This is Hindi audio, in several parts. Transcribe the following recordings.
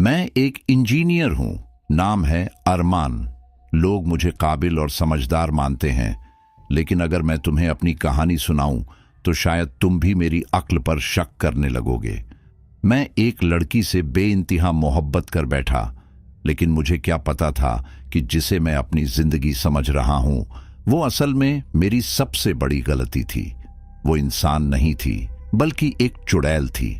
मैं एक इंजीनियर हूं, नाम है अरमान। लोग मुझे काबिल और समझदार मानते हैं, लेकिन अगर मैं तुम्हें अपनी कहानी सुनाऊं तो शायद तुम भी मेरी अक्ल पर शक करने लगोगे। मैं एक लड़की से बेइंतहा मोहब्बत कर बैठा, लेकिन मुझे क्या पता था कि जिसे मैं अपनी जिंदगी समझ रहा हूं वो असल में मेरी सबसे बड़ी गलती थी। वो इंसान नहीं थी, बल्कि एक चुड़ैल थी,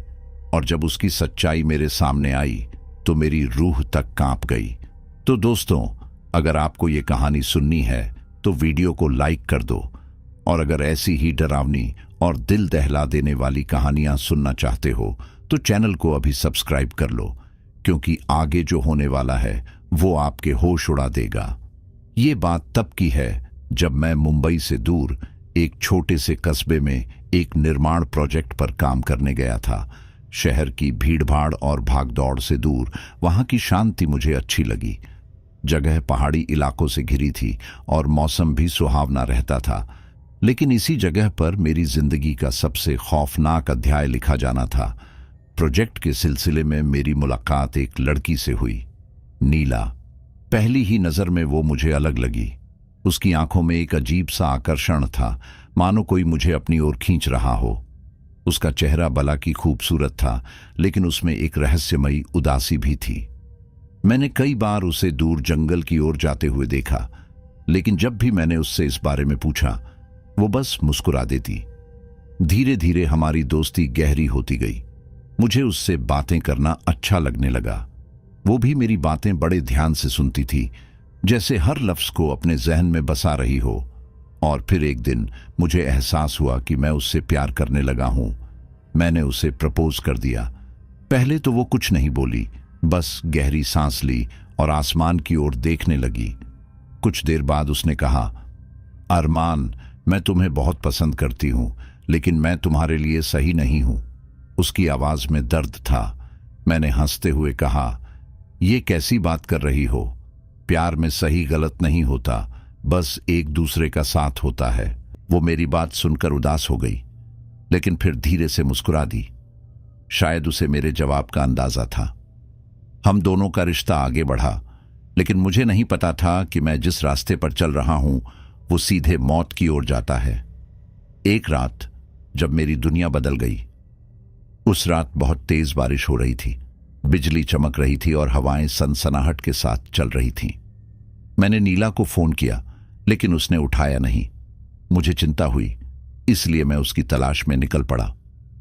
और जब उसकी सच्चाई मेरे सामने आई तो मेरी रूह तक कांप गई। तो दोस्तों, अगर आपको ये कहानी सुननी है तो वीडियो को लाइक कर दो, और अगर ऐसी ही डरावनी और दिल दहला देने वाली कहानियां सुनना चाहते हो तो चैनल को अभी सब्सक्राइब कर लो, क्योंकि आगे जो होने वाला है वो आपके होश उड़ा देगा। ये बात तब की है जब मैं मुंबई से दूर एक छोटे से कस्बे में एक निर्माण प्रोजेक्ट पर काम करने गया था। शहर की भीड़भाड़ और भागदौड़ से दूर वहां की शांति मुझे अच्छी लगी। जगह पहाड़ी इलाकों से घिरी थी और मौसम भी सुहावना रहता था। लेकिन इसी जगह पर मेरी जिंदगी का सबसे खौफनाक अध्याय लिखा जाना था। प्रोजेक्ट के सिलसिले में मेरी मुलाकात एक लड़की से हुई, नीला। पहली ही नजर में वो मुझे अलग लगी। उसकी आंखों में एक अजीब सा आकर्षण था, मानो कोई मुझे अपनी ओर खींच रहा हो। उसका चेहरा भला की खूबसूरत था, लेकिन उसमें एक रहस्यमयी उदासी भी थी। मैंने कई बार उसे दूर जंगल की ओर जाते हुए देखा, लेकिन जब भी मैंने उससे इस बारे में पूछा वो बस मुस्कुरा देती। धीरे धीरे हमारी दोस्ती गहरी होती गई। मुझे उससे बातें करना अच्छा लगने लगा। वो भी मेरी बातें बड़े ध्यान से सुनती थी, जैसे हर लफ्ज को अपने जहन में बसा रही हो। और फिर एक दिन मुझे एहसास हुआ कि मैं उससे प्यार करने लगा हूं। मैंने उसे प्रपोज कर दिया। पहले तो वो कुछ नहीं बोली, बस गहरी सांस ली और आसमान की ओर देखने लगी। कुछ देर बाद उसने कहा, अरमान, मैं तुम्हें बहुत पसंद करती हूं, लेकिन मैं तुम्हारे लिए सही नहीं हूं। उसकी आवाज में दर्द था। मैंने हंसते हुए कहा, ये कैसी बात कर रही हो? प्यार में सही गलत नहीं होता, बस एक दूसरे का साथ होता है। वो मेरी बात सुनकर उदास हो गई, लेकिन फिर धीरे से मुस्कुरा दी। शायद उसे मेरे जवाब का अंदाजा था। हम दोनों का रिश्ता आगे बढ़ा, लेकिन मुझे नहीं पता था कि मैं जिस रास्ते पर चल रहा हूं वो सीधे मौत की ओर जाता है। एक रात जब मेरी दुनिया बदल गई। उस रात बहुत तेज बारिश हो रही थी, बिजली चमक रही थी और हवाएं सनसनाहट के साथ चल रही थीं। मैंने नीला को फोन किया, लेकिन उसने उठाया नहीं। मुझे चिंता हुई, इसलिए मैं उसकी तलाश में निकल पड़ा।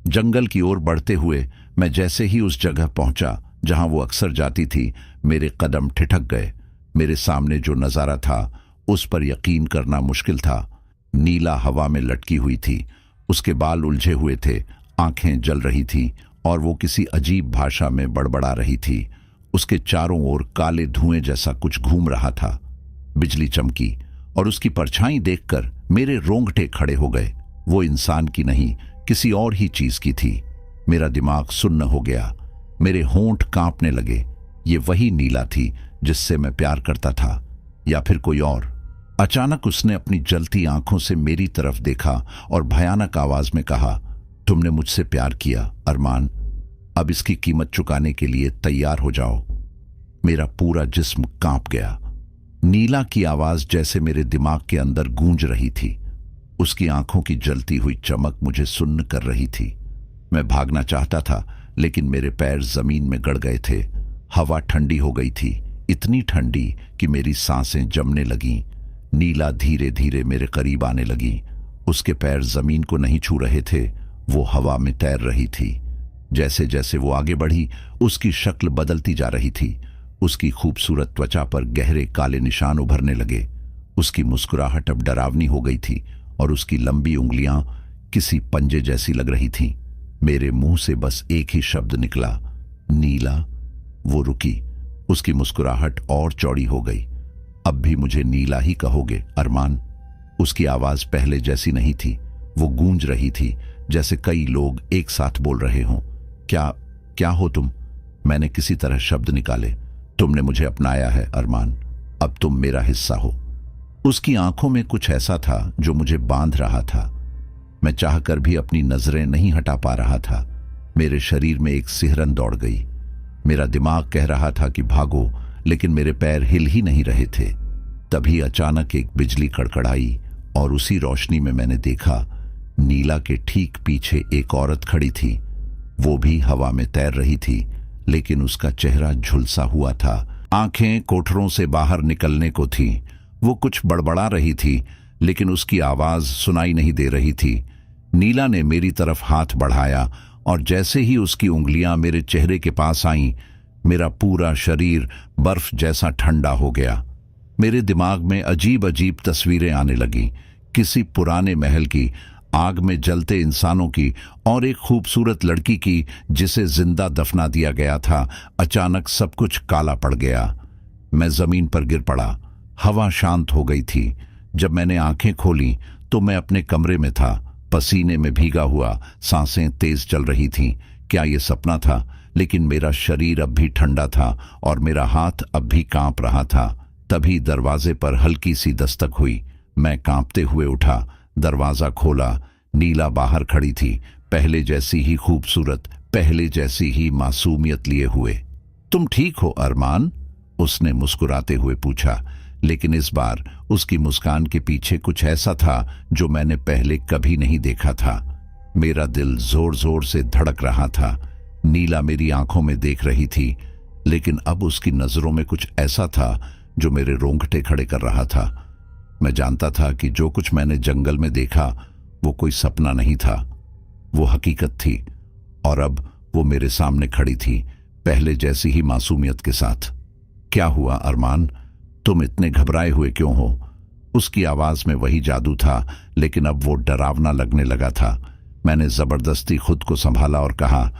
जंगल की ओर बढ़ते हुए मैं जैसे ही उस जगह पहुंचा जहां वो अक्सर जाती थी, मेरे कदम ठिठक गए। मेरे सामने जो नजारा था उस पर यकीन करना मुश्किल था। नीला हवा में लटकी हुई थी, उसके बाल उलझे हुए थे, आंखें जल रही थी और वो किसी अजीब भाषा में बड़बड़ा रही थी। उसके चारों ओर काले धुएं जैसा कुछ घूम रहा था। बिजली चमकी और उसकी परछाई देखकर मेरे रोंगटे खड़े हो गए। वो इंसान की नहीं, किसी और ही चीज की थी। मेरा दिमाग सुन्न हो गया, मेरे होंठ कांपने लगे। ये वही नीला थी जिससे मैं प्यार करता था, या फिर कोई और? अचानक उसने अपनी जलती आंखों से मेरी तरफ देखा और भयानक आवाज में कहा, तुमने मुझसे प्यार किया अरमान, अब इसकी कीमत चुकाने के लिए तैयार हो जाओ। मेरा पूरा जिस्म कांप गया। नीला की आवाज जैसे मेरे दिमाग के अंदर गूंज रही थी। उसकी आंखों की जलती हुई चमक मुझे सुन्न कर रही थी। मैं भागना चाहता था, लेकिन मेरे पैर जमीन में गड़ गए थे। हवा ठंडी हो गई थी, इतनी ठंडी कि मेरी सांसें जमने लगीं। नीला धीरे धीरे मेरे करीब आने लगी। उसके पैर जमीन को नहीं छू रहे थे, वो हवा में तैर रही थी। जैसे जैसे वो आगे बढ़ी, उसकी शक्ल बदलती जा रही थी। उसकी खूबसूरत त्वचा पर गहरे काले निशान उभरने लगे। उसकी मुस्कुराहट अब डरावनी हो गई थी और उसकी लंबी उंगलियां किसी पंजे जैसी लग रही थीं। मेरे मुंह से बस एक ही शब्द निकला, नीला। वो रुकी, उसकी मुस्कुराहट और चौड़ी हो गई। अब भी मुझे नीला ही कहोगे अरमान? उसकी आवाज पहले जैसी नहीं थी, वो गूंज रही थी जैसे कई लोग एक साथ बोल रहे हों। क्या हो तुम? मैंने किसी तरह शब्द निकाले। तुमने मुझे अपनाया है अरमान, अब तुम मेरा हिस्सा हो। उसकी आंखों में कुछ ऐसा था जो मुझे बांध रहा था। मैं चाहकर भी अपनी नजरें नहीं हटा पा रहा था। मेरे शरीर में एक सिहरन दौड़ गई। मेरा दिमाग कह रहा था कि भागो, लेकिन मेरे पैर हिल ही नहीं रहे थे। तभी अचानक एक बिजली कड़कड़ाई और उसी रोशनी में मैंने देखा नीला के ठीक पीछे एक औरत खड़ी थी। वो भी हवा में तैर रही थी, लेकिन उसका चेहरा झुलसा हुआ था। आंखें कोठरों से बाहर निकलने को थी। वो कुछ बड़बड़ा रही थी, लेकिन उसकी आवाज सुनाई नहीं दे रही थी। नीला ने मेरी तरफ हाथ बढ़ाया और जैसे ही उसकी उंगलियां मेरे चेहरे के पास आईं, मेरा पूरा शरीर बर्फ जैसा ठंडा हो गया। मेरे दिमाग में अजीब अजीब तस्वीरें आने लगीं, किसी पुराने महल की, आग में जलते इंसानों की और एक खूबसूरत लड़की की जिसे जिंदा दफना दिया गया था। अचानक सब कुछ काला पड़ गया। मैं जमीन पर गिर पड़ा। हवा शांत हो गई थी। जब मैंने आंखें खोली तो मैं अपने कमरे में था, पसीने में भीगा हुआ, सांसें तेज चल रही थीं। क्या ये सपना था? लेकिन मेरा शरीर अब भी ठंडा था और मेरा हाथ अब भी कांप रहा था। तभी दरवाजे पर हल्की सी दस्तक हुई। मैं कांपते हुए उठा, दरवाजा खोला। नीला बाहर खड़ी थी, पहले जैसी ही खूबसूरत, पहले जैसी ही मासूमियत लिए हुए। तुम ठीक हो अरमान? उसने मुस्कुराते हुए पूछा, लेकिन इस बार उसकी मुस्कान के पीछे कुछ ऐसा था जो मैंने पहले कभी नहीं देखा था। मेरा दिल जोर जोर से धड़क रहा था। नीला मेरी आंखों में देख रही थी, लेकिन अब उसकी नजरों में कुछ ऐसा था जो मेरे रोंगटे खड़े कर रहा था। मैं जानता था कि जो कुछ मैंने जंगल में देखा वो कोई सपना नहीं था, वो हकीकत थी। और अब वो मेरे सामने खड़ी थी, पहले जैसी ही मासूमियत के साथ। क्या हुआ अरमान? तुम इतने घबराए हुए क्यों हो? उसकी आवाज में वही जादू था, लेकिन अब वो डरावना लगने लगा था। मैंने जबरदस्ती खुद को संभाला और कहा,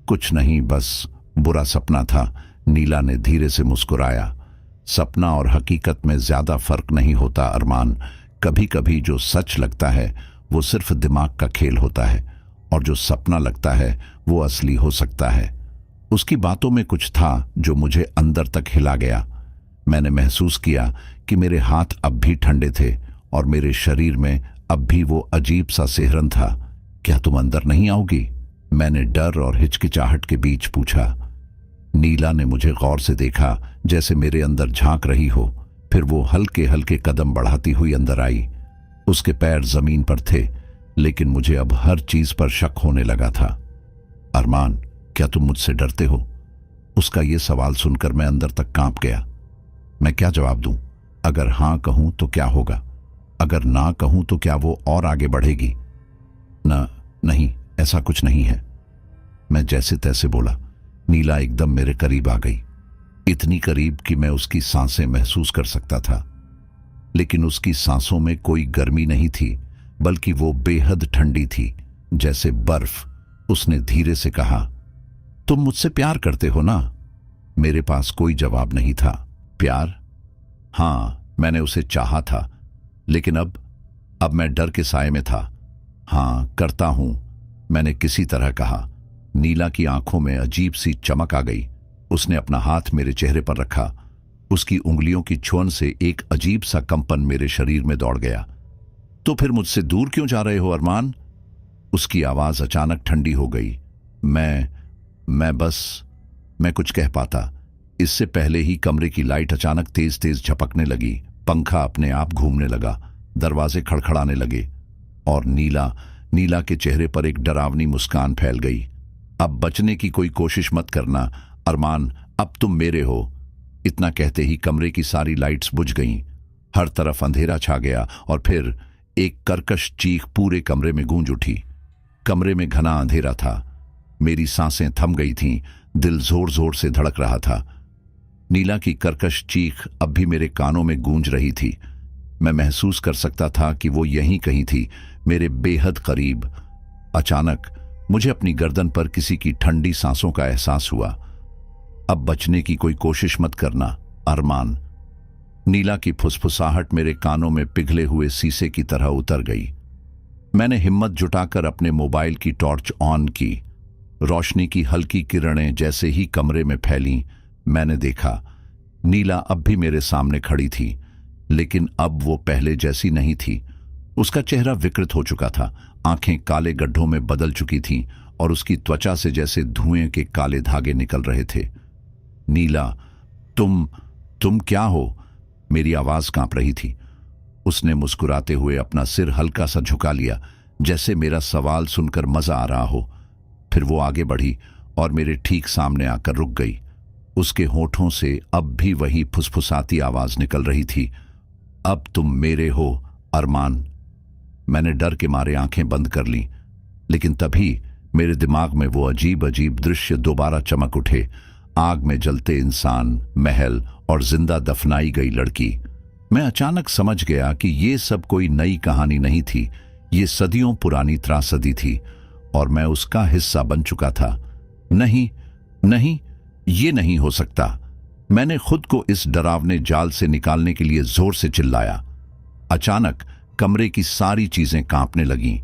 कुछ नहीं, बस बुरा सपना था। नीला ने धीरे से मुस्कुराया। सपना और हकीकत में ज्यादा फर्क नहीं होता अरमान। कभी कभी जो सच लगता है वो सिर्फ दिमाग का खेल होता है, और जो सपना लगता है वो असली हो सकता है। उसकी बातों में कुछ था जो मुझे अंदर तक हिला गया। मैंने महसूस किया कि मेरे हाथ अब भी ठंडे थे और मेरे शरीर में अब भी वो अजीब सा सिहरन था। क्या तुम अंदर नहीं आओगी? मैंने डर और हिचकिचाहट के बीच पूछा। नीला ने मुझे गौर से देखा, जैसे मेरे अंदर झांक रही हो। फिर वो हल्के हल्के कदम बढ़ाती हुई अंदर आई। उसके पैर जमीन पर थे, लेकिन मुझे अब हर चीज पर शक होने लगा था। अरमान, क्या तुम मुझसे डरते हो? उसका ये सवाल सुनकर मैं अंदर तक कांप गया। मैं क्या जवाब दूं? अगर हां कहूं तो क्या होगा? अगर ना कहूं तो क्या वो और आगे बढ़ेगी? नहीं, ऐसा कुछ नहीं है, मैं जैसे तैसे बोला। नीला एकदम मेरे करीब आ गई, इतनी करीब कि मैं उसकी सांसें महसूस कर सकता था। लेकिन उसकी सांसों में कोई गर्मी नहीं थी, बल्कि वो बेहद ठंडी थी, जैसे बर्फ। उसने धीरे से कहा, तुम मुझसे प्यार करते हो ना? मेरे पास कोई जवाब नहीं था। प्यार? हां, मैंने उसे चाहा था, लेकिन अब मैं डर के साए में था। हां, करता हूं, मैंने किसी तरह कहा। नीला की आंखों में अजीब सी चमक आ गई। उसने अपना हाथ मेरे चेहरे पर रखा। उसकी उंगलियों की छुअन से एक अजीब सा कंपन मेरे शरीर में दौड़ गया। तो फिर मुझसे दूर क्यों जा रहे हो अरमान? उसकी आवाज अचानक ठंडी हो गई। मैं कुछ कह पाता, इससे पहले ही कमरे की लाइट अचानक तेज तेज झपकने लगी। पंखा अपने आप घूमने लगा, दरवाजे खड़खड़ाने लगे और नीला के चेहरे पर एक डरावनी मुस्कान फैल गई। अब बचने की कोई कोशिश मत करना अरमान, अब तुम मेरे हो। इतना कहते ही कमरे की सारी लाइट्स बुझ गईं। हर तरफ अंधेरा छा गया और फिर एक कर्कश चीख पूरे कमरे में गूंज उठी। कमरे में घना अंधेरा था। मेरी सांसें थम गई थीं, दिल जोर जोर से धड़क रहा था। नीला की कर्कश चीख अब भी मेरे कानों में गूंज रही थी। मैं महसूस कर सकता था कि वो यहीं कहीं थी, मेरे बेहद करीब। अचानक मुझे अपनी गर्दन पर किसी की ठंडी सांसों का एहसास हुआ। अब बचने की कोई कोशिश मत करना अरमान। नीला की फुसफुसाहट मेरे कानों में पिघले हुए शीशे की तरह उतर गई। मैंने हिम्मत जुटाकर अपने मोबाइल की टॉर्च ऑन की। रोशनी की हल्की किरणें जैसे ही कमरे में फैलीं, मैंने देखा नीला अब भी मेरे सामने खड़ी थी, लेकिन अब वो पहले जैसी नहीं थी। उसका चेहरा विकृत हो चुका था, आंखें काले गड्ढों में बदल चुकी थीं और उसकी त्वचा से जैसे धुएं के काले धागे निकल रहे थे। नीला, तुम क्या हो? मेरी आवाज कांप रही थी। उसने मुस्कुराते हुए अपना सिर हल्का सा झुका लिया, जैसे मेरा सवाल सुनकर मजा आ रहा हो। फिर वो आगे बढ़ी और मेरे ठीक सामने आकर रुक गई। उसके होठों से अब भी वही फुसफुसाती आवाज निकल रही थी, अब तुम मेरे हो अरमान। मैंने डर के मारे आंखें बंद कर लीं, लेकिन तभी मेरे दिमाग में वो अजीब अजीब दृश्य दोबारा चमक उठे। आग में जलते इंसान, महल और जिंदा दफनाई गई लड़की। मैं अचानक समझ गया कि ये सब कोई नई कहानी नहीं थी, ये सदियों पुरानी त्रासदी थी और मैं उसका हिस्सा बन चुका था। नहीं नहीं, ये नहीं हो सकता। मैंने खुद को इस डरावने जाल से निकालने के लिए जोर से चिल्लाया। अचानक कमरे की सारी चीजें कांपने लगीं,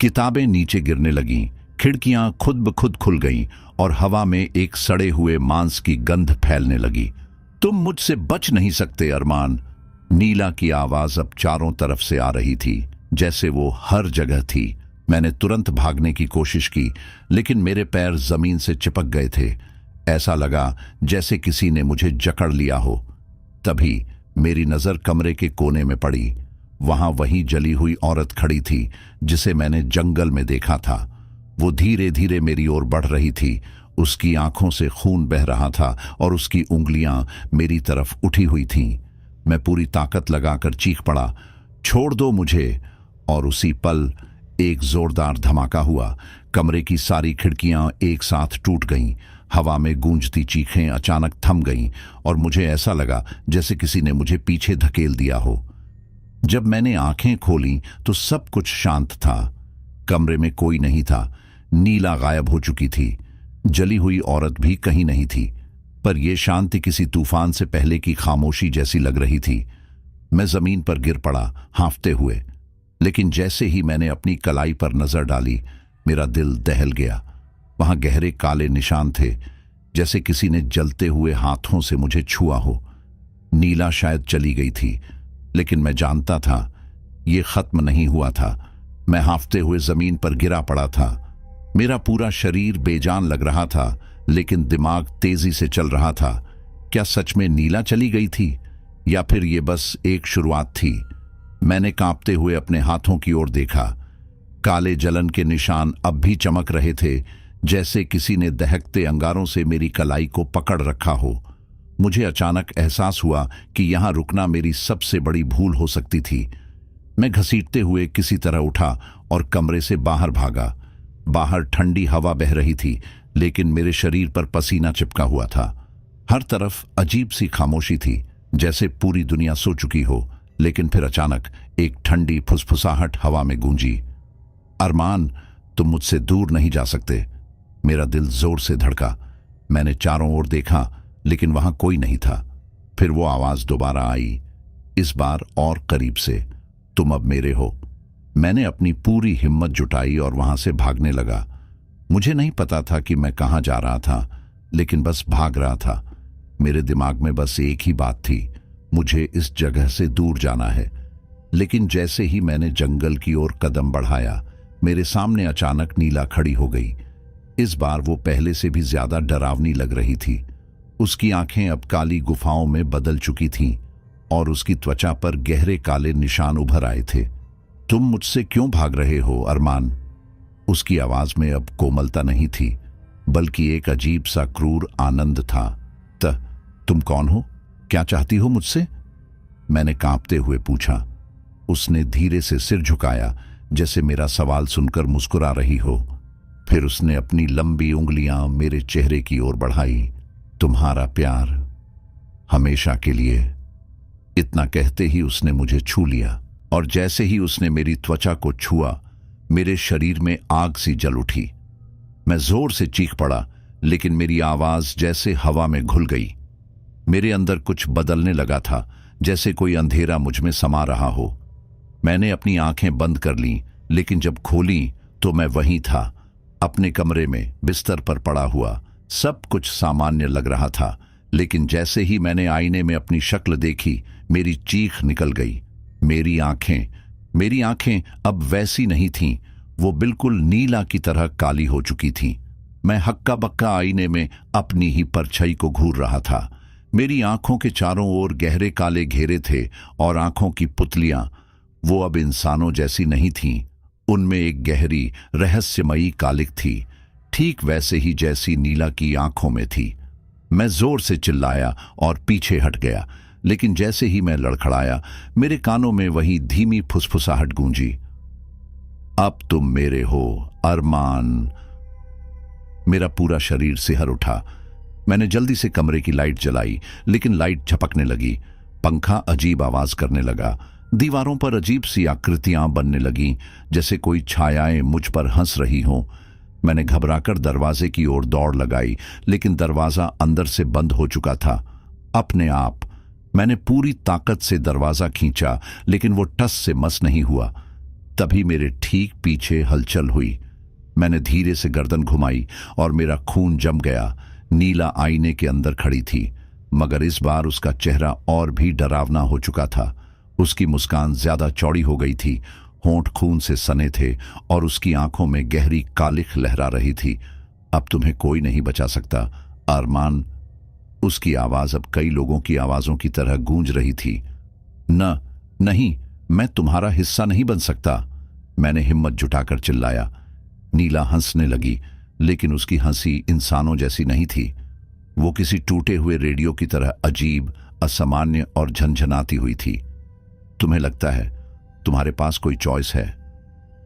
किताबें नीचे गिरने लगीं, खिड़कियां खुद ब खुद खुल गईं और हवा में एक सड़े हुए मांस की गंध फैलने लगी। तुम मुझसे बच नहीं सकते अरमान। नीला की आवाज अब चारों तरफ से आ रही थी, जैसे वो हर जगह थी। मैंने तुरंत भागने की कोशिश की, लेकिन मेरे पैर जमीन से चिपक गए थे। ऐसा लगा जैसे किसी ने मुझे जकड़ लिया हो। तभी मेरी नजर कमरे के कोने में पड़ी। वहां वही जली हुई औरत खड़ी थी जिसे मैंने जंगल में देखा था। वो धीरे धीरे मेरी ओर बढ़ रही थी। उसकी आंखों से खून बह रहा था और उसकी उंगलियां मेरी तरफ उठी हुई थीं। मैं पूरी ताकत लगाकर चीख पड़ा, छोड़ दो मुझे। और उसी पल एक जोरदार धमाका हुआ। कमरे की सारी खिड़कियां एक साथ टूट गईं। हवा में गूंजती चीखें अचानक थम गईं और मुझे ऐसा लगा जैसे किसी ने मुझे पीछे धकेल दिया हो। जब मैंने आंखें खोलीं तो सब कुछ शांत था। कमरे में कोई नहीं था। नीला गायब हो चुकी थी। जली हुई औरत भी कहीं नहीं थी। पर यह शांति किसी तूफान से पहले की खामोशी जैसी लग रही थी। मैं जमीन पर गिर पड़ा, हांफते हुए। लेकिन जैसे ही मैंने अपनी कलाई पर नजर डाली, मेरा दिल दहल गया। वहां गहरे काले निशान थे, जैसे किसी ने जलते हुए हाथों से मुझे छुआ हो। नीला शायद चली गई थी, लेकिन मैं जानता था यह खत्म नहीं हुआ था। मैं हांफते हुए जमीन पर गिरा पड़ा था। मेरा पूरा शरीर बेजान लग रहा था, लेकिन दिमाग तेजी से चल रहा था। क्या सच में नीला चली गई थी, या फिर यह बस एक शुरुआत थी? मैंने कांपते हुए अपने हाथों की ओर देखा। काले जलन के निशान अब भी चमक रहे थे, जैसे किसी ने दहकते अंगारों से मेरी कलाई को पकड़ रखा हो। मुझे अचानक एहसास हुआ कि यहां रुकना मेरी सबसे बड़ी भूल हो सकती थी। मैं घसीटते हुए किसी तरह उठा और कमरे से बाहर भागा। बाहर ठंडी हवा बह रही थी, लेकिन मेरे शरीर पर पसीना चिपका हुआ था। हर तरफ अजीब सी खामोशी थी, जैसे पूरी दुनिया सो चुकी हो। लेकिन फिर अचानक एक ठंडी फुसफुसाहट हवा में गूंजी। अरमान, तुम मुझसे दूर नहीं जा सकते। मेरा दिल जोर से धड़का। मैंने चारों ओर देखा, लेकिन वहां कोई नहीं था। फिर वो आवाज दोबारा आई, इस बार और करीब से, तुम अब मेरे हो। मैंने अपनी पूरी हिम्मत जुटाई और वहां से भागने लगा। मुझे नहीं पता था कि मैं कहां जा रहा था, लेकिन बस भाग रहा था। मेरे दिमाग में बस एक ही बात थी, मुझे इस जगह से दूर जाना है। लेकिन जैसे ही मैंने जंगल की ओर कदम बढ़ाया, मेरे सामने अचानक नीला खड़ी हो गई। इस बार वो पहले से भी ज्यादा डरावनी लग रही थी। उसकी आंखें अब काली गुफाओं में बदल चुकी थीं और उसकी त्वचा पर गहरे काले निशान उभर आए थे। तुम मुझसे क्यों भाग रहे हो अरमान? उसकी आवाज में अब कोमलता नहीं थी, बल्कि एक अजीब सा क्रूर आनंद था। तुम कौन हो? क्या चाहती हो मुझसे? मैंने कांपते हुए पूछा। उसने धीरे से सिर झुकाया, जैसे मेरा सवाल सुनकर मुस्कुरा रही हो। फिर उसने अपनी लंबी उंगलियां मेरे चेहरे की ओर बढ़ाई। तुम्हारा प्यार हमेशा के लिए। इतना कहते ही उसने मुझे छू लिया, और जैसे ही उसने मेरी त्वचा को छुआ, मेरे शरीर में आग सी जल उठी। मैं जोर से चीख पड़ा, लेकिन मेरी आवाज जैसे हवा में घुल गई। मेरे अंदर कुछ बदलने लगा था, जैसे कोई अंधेरा मुझ में समा रहा हो। मैंने अपनी आंखें बंद कर लीं, लेकिन जब खोली तो मैं वहीं था, अपने कमरे में बिस्तर पर पड़ा हुआ। सब कुछ सामान्य लग रहा था, लेकिन जैसे ही मैंने आईने में अपनी शक्ल देखी, मेरी चीख निकल गई। मेरी आंखें अब वैसी नहीं थीं, वो बिल्कुल नीला की तरह काली हो चुकी थीं। मैं हक्का बक्का आईने में अपनी ही परछाई को घूर रहा था। मेरी आंखों के चारों ओर गहरे काले घेरे थे और आंखों की पुतलियां वो अब इंसानों जैसी नहीं थीं। उनमें एक गहरी रहस्यमयी कालिक थी, ठीक वैसे ही जैसी नीला की आंखों में थी। मैं जोर से चिल्लाया और पीछे हट गया, लेकिन जैसे ही मैं लड़खड़ाया मेरे कानों में वही धीमी फुसफुसाहट गूंजी, अब तुम मेरे हो अरमान। मेरा पूरा शरीर सिहर उठा। मैंने जल्दी से कमरे की लाइट जलाई, लेकिन लाइट झपकने लगी। पंखा अजीब आवाज करने लगा। दीवारों पर अजीब सी आकृतियां बनने लगीं, जैसे कोई छायाएं मुझ पर हंस रही हों। मैंने घबराकर दरवाजे की ओर दौड़ लगाई, लेकिन दरवाजा अंदर से बंद हो चुका था। अपने आप मैंने पूरी ताकत से दरवाजा खींचा, लेकिन वो टस से मस नहीं हुआ। तभी मेरे ठीक पीछे हलचल हुई। मैंने धीरे से गर्दन घुमाई और मेरा खून जम गया। नीला आईने के अंदर खड़ी थी, मगर इस बार उसका चेहरा और भी डरावना हो चुका था। उसकी मुस्कान ज्यादा चौड़ी हो गई थी, होंठ खून से सने थे और उसकी आंखों में गहरी कालिख लहरा रही थी। अब तुम्हें कोई नहीं बचा सकता अरमान। उसकी आवाज अब कई लोगों की आवाजों की तरह गूंज रही थी। नहीं, मैं तुम्हारा हिस्सा नहीं बन सकता, मैंने हिम्मत जुटाकर चिल्लाया। नीला हंसने लगी, लेकिन उसकी हंसी इंसानों जैसी नहीं थी। वो किसी टूटे हुए रेडियो की तरह अजीब, असामान्य और झनझनाती हुई थी। तुम्हें लगता है तुम्हारे पास कोई चॉइस है?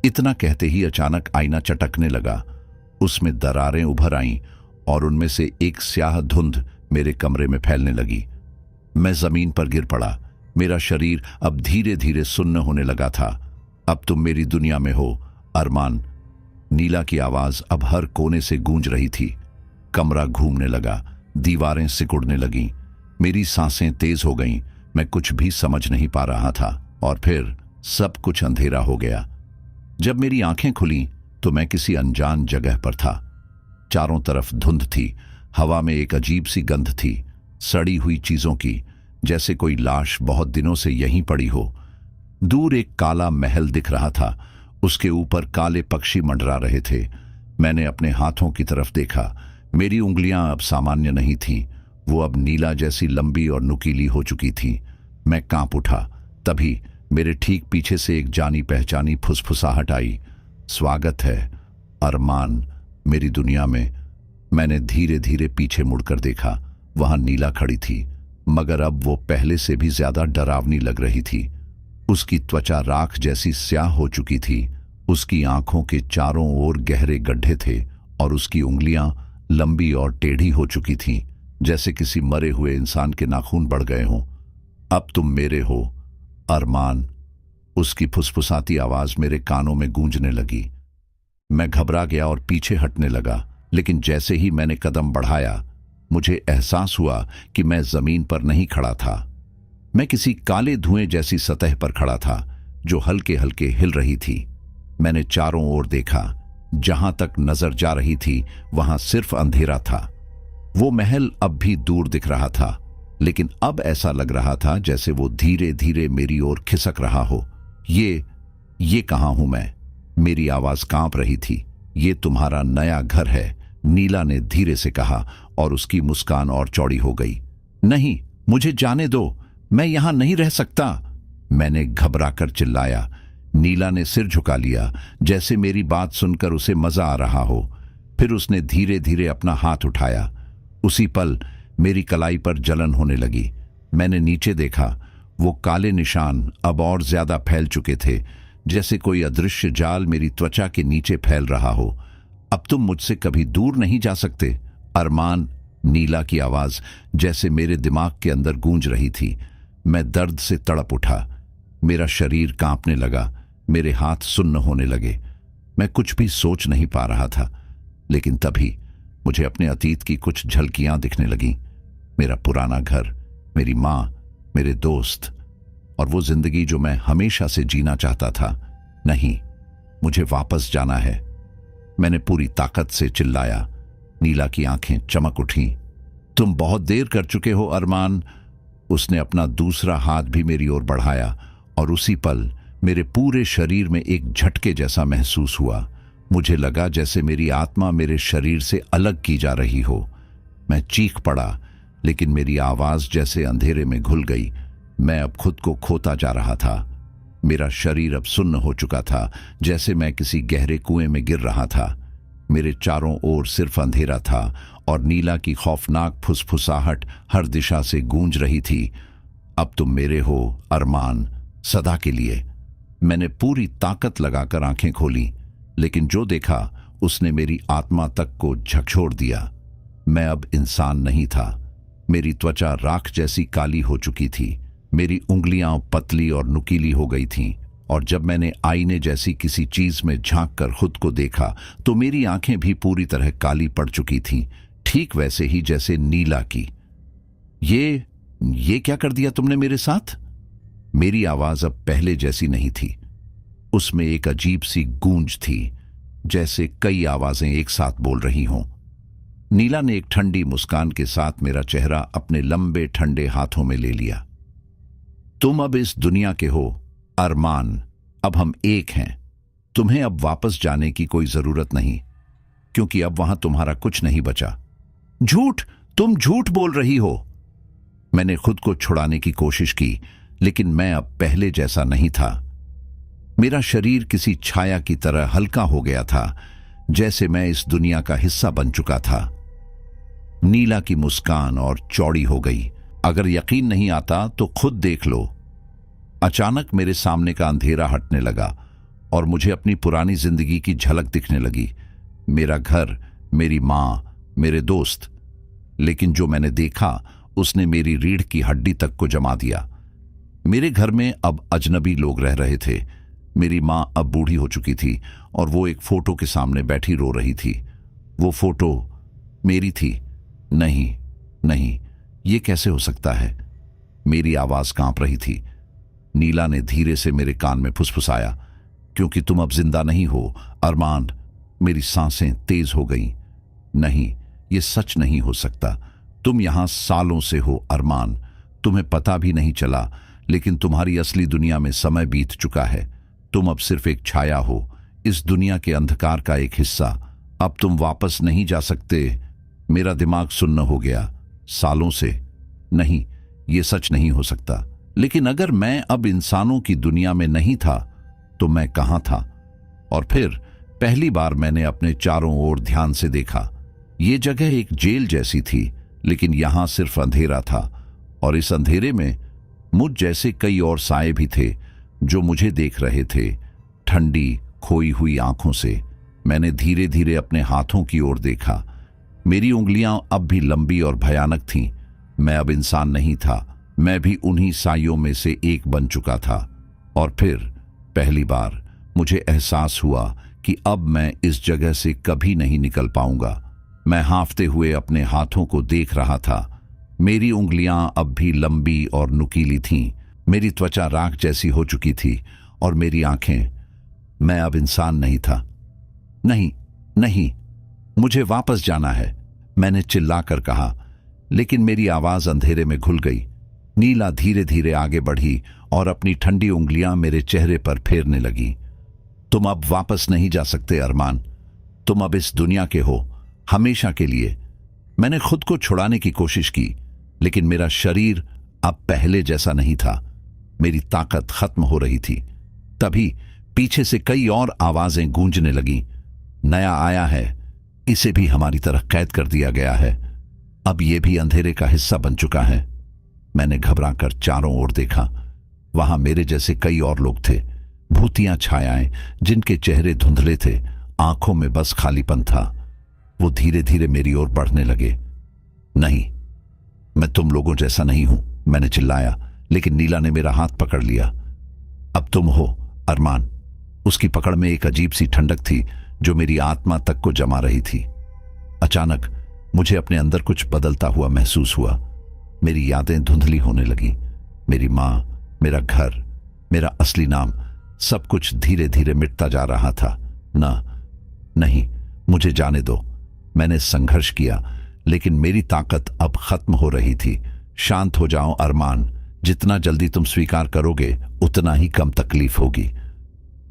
इतना कहते ही अचानक आईना चटकने लगा। उसमें दरारें उभर आईं और उनमें से एक स्याह धुंध मेरे कमरे में फैलने लगी। मैं जमीन पर गिर पड़ा। मेरा शरीर अब धीरे धीरे सुन्न होने लगा था। अब तुम मेरी दुनिया में हो अरमान। नीला की आवाज अब हर कोने से गूंज रही थी। कमरा घूमने लगा, दीवारें सिकुड़ने लगीं, मेरी सांसें तेज हो गईं। मैं कुछ भी समझ नहीं पा रहा था और फिर सब कुछ अंधेरा हो गया। जब मेरी आंखें खुलीं तो मैं किसी अनजान जगह पर था। चारों तरफ धुंध थी, हवा में एक अजीब सी गंध थी, सड़ी हुई चीजों की, जैसे कोई लाश बहुत दिनों से यहीं पड़ी हो। दूर एक काला महल दिख रहा था, उसके ऊपर काले पक्षी मंडरा रहे थे। मैंने अपने हाथों की तरफ देखा। मेरी उंगलियां अब सामान्य नहीं थीं, वो अब नीला जैसी लंबी और नुकीली हो चुकी थी। मैं कांप उठा। तभी मेरे ठीक पीछे से एक जानी पहचानी फुसफुसाहट आई, स्वागत है अरमान मेरी दुनिया में। मैंने धीरे धीरे पीछे मुड़कर देखा। वहां नीला खड़ी थी, मगर अब वो पहले से भी ज्यादा डरावनी लग रही थी। उसकी त्वचा राख जैसी स्याह हो चुकी थी, उसकी आंखों के चारों ओर गहरे गड्ढे थे और उसकी उंगलियां लंबी और टेढ़ी हो चुकी थीं, जैसे किसी मरे हुए इंसान के नाखून बढ़ गए हों। अब तुम मेरे हो अरमान, उसकी फुसफुसाती आवाज मेरे कानों में गूंजने लगी। मैं घबरा गया और पीछे हटने लगा, लेकिन जैसे ही मैंने कदम बढ़ाया मुझे एहसास हुआ कि मैं जमीन पर नहीं खड़ा था। मैं किसी काले धुएं जैसी सतह पर खड़ा था जो हल्के हल्के हिल रही थी। मैंने चारों ओर देखा, जहां तक नजर जा रही थी वहां सिर्फ अंधेरा था। वो महल अब भी दूर दिख रहा था, लेकिन अब ऐसा लग रहा था जैसे वो धीरे धीरे मेरी ओर खिसक रहा हो। ये कहां हूं मैं? मेरी आवाज कांप रही थी। ये तुम्हारा नया घर है, नीला ने धीरे से कहा और उसकी मुस्कान और चौड़ी हो गई। नहीं, मुझे जाने दो, मैं यहां नहीं रह सकता, मैंने घबराकर चिल्लाया। नीला ने सिर झुका लिया, जैसे मेरी बात सुनकर उसे मजा आ रहा हो। फिर उसने धीरे धीरे अपना हाथ उठाया। उसी पल मेरी कलाई पर जलन होने लगी। मैंने नीचे देखा, वो काले निशान अब और ज्यादा फैल चुके थे, जैसे कोई अदृश्य जाल मेरी त्वचा के नीचे फैल रहा हो। अब तुम मुझसे कभी दूर नहीं जा सकते अरमान, नीला की आवाज जैसे मेरे दिमाग के अंदर गूंज रही थी। मैं दर्द से तड़प उठा, मेरा शरीर कांपने लगा, मेरे हाथ सुन्न होने लगे। मैं कुछ भी सोच नहीं पा रहा था, लेकिन तभी मुझे अपने अतीत की कुछ झलकियां दिखने लगीं। मेरा पुराना घर, मेरी मां, मेरे दोस्त और वो जिंदगी जो मैं हमेशा से जीना चाहता था। नहीं, मुझे वापस जाना है, मैंने पूरी ताकत से चिल्लाया। नीला की आंखें चमक उठीं। तुम बहुत देर कर चुके हो अरमान। उसने अपना दूसरा हाथ भी मेरी ओर बढ़ाया और उसी पल मेरे पूरे शरीर में एक झटके जैसा महसूस हुआ। मुझे लगा जैसे मेरी आत्मा मेरे शरीर से अलग की जा रही हो। मैं चीख पड़ा, लेकिन मेरी आवाज जैसे अंधेरे में घुल गई। मैं अब खुद को खोता जा रहा था। मेरा शरीर अब सुन्न हो चुका था, जैसे मैं किसी गहरे कुएं में गिर रहा था। मेरे चारों ओर सिर्फ अंधेरा था और नीला की खौफनाक फुसफुसाहट हर दिशा से गूंज रही थी। अब तुम मेरे हो अरमान, सदा के लिए। मैंने पूरी ताकत लगाकर आंखें खोली, लेकिन जो देखा उसने मेरी आत्मा तक को झकझोर दिया। मैं अब इंसान नहीं था। मेरी त्वचा राख जैसी काली हो चुकी थी। मेरी उंगलियां पतली और नुकीली हो गई थीं, और जब मैंने आईने जैसी किसी चीज में झांक कर खुद को देखा तो मेरी आंखें भी पूरी तरह काली पड़ चुकी थीं, ठीक वैसे ही जैसे नीला की। ये क्या कर दिया तुमने मेरे साथ? मेरी आवाज अब पहले जैसी नहीं थी। उसमें एक अजीब सी गूंज थी, जैसे कई आवाजें एक साथ बोल रही हों। नीला ने एक ठंडी मुस्कान के साथ मेरा चेहरा अपने लंबे ठंडे हाथों में ले लिया। तुम अब इस दुनिया के हो अरमान, अब हम एक हैं। तुम्हें अब वापस जाने की कोई जरूरत नहीं, क्योंकि अब वहां तुम्हारा कुछ नहीं बचा। झूठ, तुम झूठ बोल रही हो। मैंने खुद को छुड़ाने की कोशिश की, लेकिन मैं अब पहले जैसा नहीं था। मेरा शरीर किसी छाया की तरह हल्का हो गया था, जैसे मैं इस दुनिया का हिस्सा बन चुका था। नीला की मुस्कान और चौड़ी हो गई। अगर यकीन नहीं आता तो खुद देख लो। अचानक मेरे सामने का अंधेरा हटने लगा और मुझे अपनी पुरानी जिंदगी की झलक दिखने लगी। मेरा घर, मेरी मां, मेरे दोस्त। लेकिन जो मैंने देखा उसने मेरी रीढ़ की हड्डी तक को जमा दिया। मेरे घर में अब अजनबी लोग रह रहे थे। मेरी मां अब बूढ़ी हो चुकी थी और वो एक फोटो के सामने बैठी रो रही थी। वो फोटो मेरी थी। नहीं नहीं, ये कैसे हो सकता है? मेरी आवाज कांप रही थी। नीला ने धीरे से मेरे कान में फुसफुसाया, क्योंकि तुम अब जिंदा नहीं हो अरमान। मेरी सांसें तेज हो गईं। नहीं, ये सच नहीं हो सकता। तुम यहां सालों से हो अरमान। तुम्हें पता भी नहीं चला, लेकिन तुम्हारी असली दुनिया में समय बीत चुका है। तुम अब सिर्फ एक छाया हो, इस दुनिया के अंधकार का एक हिस्सा। अब तुम वापस नहीं जा सकते। मेरा दिमाग सुन्न हो गया। सालों से? नहीं, ये सच नहीं हो सकता। लेकिन अगर मैं अब इंसानों की दुनिया में नहीं था तो मैं कहां था? और फिर पहली बार मैंने अपने चारों ओर ध्यान से देखा। ये जगह एक जेल जैसी थी, लेकिन यहां सिर्फ अंधेरा था, और इस अंधेरे में मुझ जैसे कई और साए भी थे जो मुझे देख रहे थे, ठंडी खोई हुई आंखों से। मैंने धीरे धीरे अपने हाथों की ओर देखा। मेरी उंगलियां अब भी लंबी और भयानक थीं। मैं अब इंसान नहीं था, मैं भी उन्हीं साइयों में से एक बन चुका था। और फिर पहली बार मुझे एहसास हुआ कि अब मैं इस जगह से कभी नहीं निकल पाऊंगा। मैं हांफते हुए अपने हाथों को देख रहा था। मेरी उंगलियां अब भी लंबी और नुकीली थीं। मेरी त्वचा राख जैसी हो चुकी थी और मेरी आंखें। मैं अब इंसान नहीं था। नहीं नहीं, मुझे वापस जाना है, मैंने चिल्लाकर कहा, लेकिन मेरी आवाज अंधेरे में घुल गई। नीला धीरे धीरे आगे बढ़ी और अपनी ठंडी उंगलियां मेरे चेहरे पर फेरने लगी। तुम अब वापस नहीं जा सकते अरमान। तुम अब इस दुनिया के हो, हमेशा के लिए। मैंने खुद को छुड़ाने की कोशिश की, लेकिन मेरा शरीर अब पहले जैसा नहीं था। मेरी ताकत खत्म हो रही थी। तभी पीछे से कई और आवाजें गूंजने लगीं। नया आया है, इसे भी हमारी तरह कैद कर दिया गया है। अब यह भी अंधेरे का हिस्सा बन चुका है। मैंने घबराकर चारों ओर देखा। वहां मेरे जैसे कई और लोग थे, भूतियां छायाएं जिनके चेहरे धुंधले थे, आंखों में बस खालीपन था। वो धीरे धीरे मेरी ओर बढ़ने लगे। नहीं, मैं तुम लोगों जैसा नहीं हूं, मैंने चिल्लाया, लेकिन नीला ने मेरा हाथ पकड़ लिया। अब तुम हो अरमान। उसकी पकड़ में एक अजीब सी ठंडक थी जो मेरी आत्मा तक को जमा रही थी। अचानक मुझे अपने अंदर कुछ बदलता हुआ महसूस हुआ। मेरी यादें धुंधली होने लगी। मेरी मां, मेरा घर, मेरा असली नाम, सब कुछ धीरे धीरे मिटता जा रहा था। नहीं, मुझे जाने दो। मैंने संघर्ष किया, लेकिन मेरी ताकत अब खत्म हो रही थी। शांत हो जाओ अरमान। जितना जल्दी तुम स्वीकार करोगे, उतना ही कम तकलीफ होगी।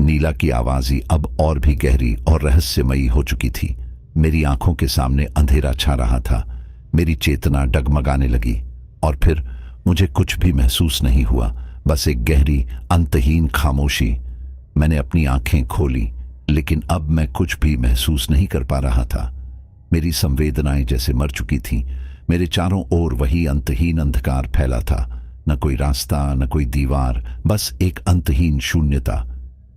नीला की आवाज ही अब और भी गहरी और रहस्यमयी हो चुकी थी। मेरी आंखों के सामने अंधेरा छा रहा था। मेरी चेतना डगमगाने लगी और फिर मुझे कुछ भी महसूस नहीं हुआ, बस एक गहरी अंतहीन खामोशी। मैंने अपनी आंखें खोली, लेकिन अब मैं कुछ भी महसूस नहीं कर पा रहा था। मेरी संवेदनाएं जैसे मर चुकी थीं। मेरे चारों ओर वही अंतहीन अंधकार फैला था। न कोई रास्ता, न कोई दीवार, बस एक अंतहीन शून्यता।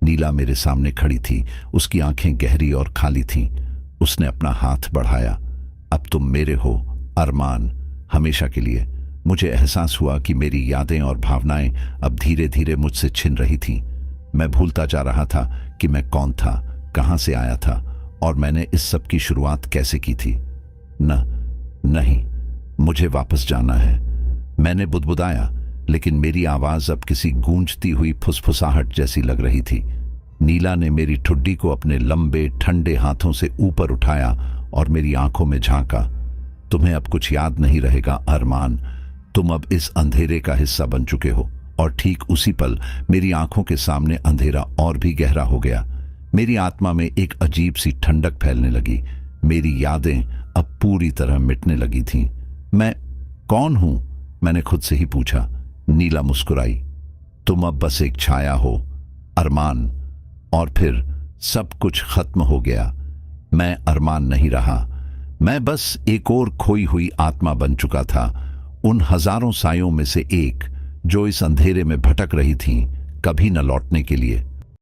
नीला मेरे सामने खड़ी थी। उसकी आंखें गहरी और खाली थीं। उसने अपना हाथ बढ़ाया। अब तुम मेरे हो अरमान, हमेशा के लिए। मुझे एहसास हुआ कि मेरी यादें और भावनाएं अब धीरे धीरे मुझसे छिन रही थीं। मैं भूलता जा रहा था कि मैं कौन था, कहां से आया था और मैंने इस सब की शुरुआत कैसे की थी। नहीं, मुझे वापस जाना है, मैंने बुदबुदाया, लेकिन मेरी आवाज अब किसी गूंजती हुई फुसफुसाहट जैसी लग रही थी। नीला ने मेरी ठुड्डी को अपने लंबे ठंडे हाथों से ऊपर उठाया और मेरी आंखों में झांका। तुम्हें अब कुछ याद नहीं रहेगा अरमान, तुम अब इस अंधेरे का हिस्सा बन चुके हो। और ठीक उसी पल मेरी आंखों के सामने अंधेरा और भी गहरा हो गया। मेरी आत्मा में एक अजीब सी ठंडक फैलने लगी। मेरी यादें अब पूरी तरह मिटने लगी थीं। मैं कौन हूं, मैंने खुद से ही पूछा। नीला मुस्कुराई। तुम अब बस एक छाया हो अरमान। और फिर सब कुछ खत्म हो गया। मैं अरमान नहीं रहा, मैं बस एक और खोई हुई आत्मा बन चुका था। उन हजारों सायों में से एक जो इस अंधेरे में भटक रही थीं, कभी न लौटने के लिए।